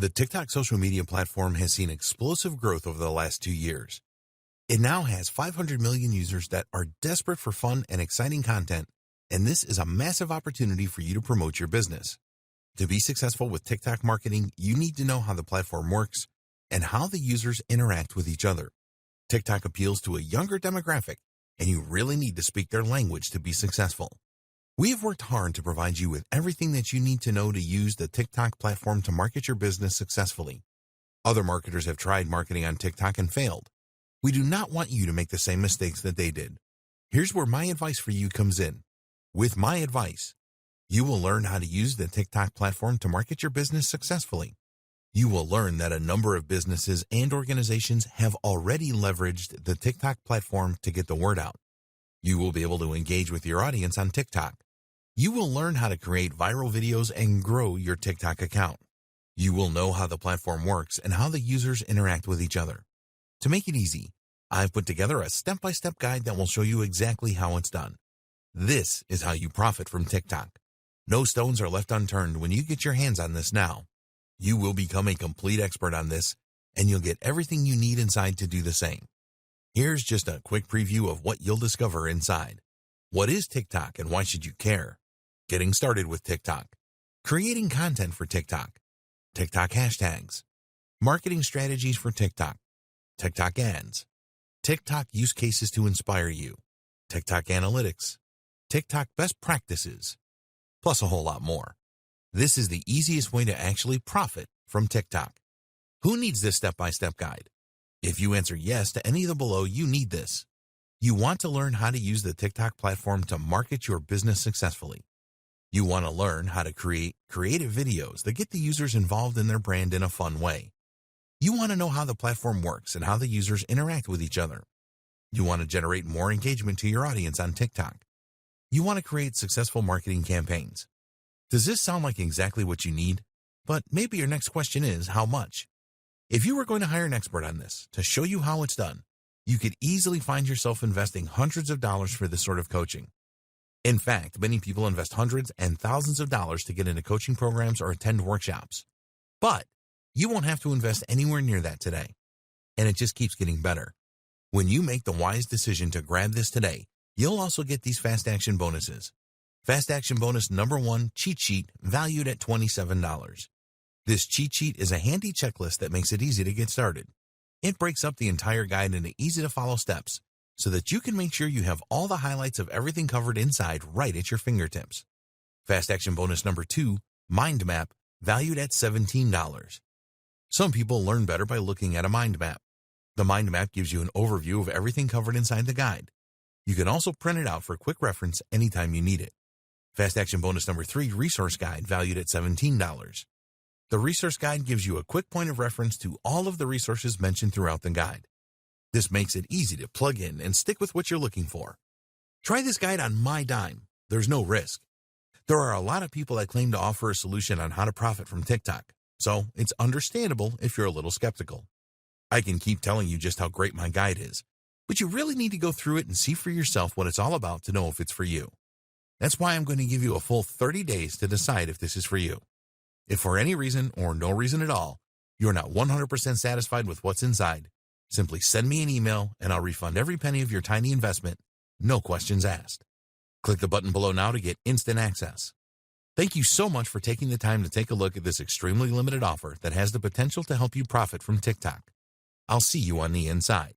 The TikTok social media platform has seen explosive growth over the last 2 years. It now has 500 million users that are desperate for fun and exciting content, and this is a massive opportunity for you to promote your business. To be successful with TikTok marketing, you need to know how the platform works and how the users interact with each other. TikTok appeals to a younger demographic, and you really need to speak their language to be successful. We have worked hard to provide you with everything that you need to know to use the TikTok platform to market your business successfully. Other marketers have tried marketing on TikTok and failed. We do not want you to make the same mistakes that they did. Here's where my advice for you comes in. With my advice, you will learn how to use the TikTok platform to market your business successfully. You will learn that a number of businesses and organizations have already leveraged the TikTok platform to get the word out. You will be able to engage with your audience on TikTok. You will learn how to create viral videos and grow your TikTok account. You will know how the platform works and how the users interact with each other. To make it easy, I've put together a step-by-step guide that will show you exactly how it's done. This is how you profit from TikTok. No stones are left unturned when you get your hands on this now. You will become a complete expert on this, and you'll get everything you need inside to do the same. Here's just a quick preview of what you'll discover inside. What is TikTok and why should you care? Getting started with TikTok. Creating content for TikTok. TikTok hashtags. Marketing strategies for TikTok. TikTok ads. TikTok use cases to inspire you. TikTok analytics. TikTok best practices. Plus a whole lot more. This is the easiest way to actually profit from TikTok. Who needs this step-by-step guide? If you answer yes to any of the below, you need this. You want to learn how to use the TikTok platform to market your business successfully. You want to learn how to create creative videos that get the users involved in their brand in a fun way. You want to know how the platform works and how the users interact with each other. You want to generate more engagement to your audience on TikTok. You want to create successful marketing campaigns. Does this sound like exactly what you need? But maybe your next question is, how much? If you were going to hire an expert on this to show you how it's done, you could easily find yourself investing hundreds of dollars for this sort of coaching. In fact, many people invest hundreds and thousands of dollars to get into coaching programs or attend workshops. But you won't have to invest anywhere near that today. And it just keeps getting better. When you make the wise decision to grab this today, you'll also get these fast action bonuses. Fast action bonus number 1, cheat sheet, valued at $27. This cheat sheet is a handy checklist that makes it easy to get started. It breaks up the entire guide into easy-to-follow steps so that you can make sure you have all the highlights of everything covered inside right at your fingertips. Fast action bonus number 2, mind map, valued at $17. Some people learn better by looking at a mind map. The mind map gives you an overview of everything covered inside the guide. You can also print it out for quick reference anytime you need it. Fast action bonus number 3, resource guide, valued at $17. The resource guide gives you a quick point of reference to all of the resources mentioned throughout the guide. This makes it easy to plug in and stick with what you're looking for. Try this guide on my dime. There's no risk. There are a lot of people that claim to offer a solution on how to profit from TikTok, so it's understandable if you're a little skeptical. I can keep telling you just how great my guide is, but you really need to go through it and see for yourself what it's all about to know if it's for you. That's why I'm going to give you a full 30 days to decide if this is for you. If for any reason or no reason at all, you're not 100% satisfied with what's inside, simply send me an email and I'll refund every penny of your tiny investment, no questions asked. Click the button below now to get instant access. Thank you so much for taking the time to take a look at this extremely limited offer that has the potential to help you profit from TikTok. I'll see you on the inside.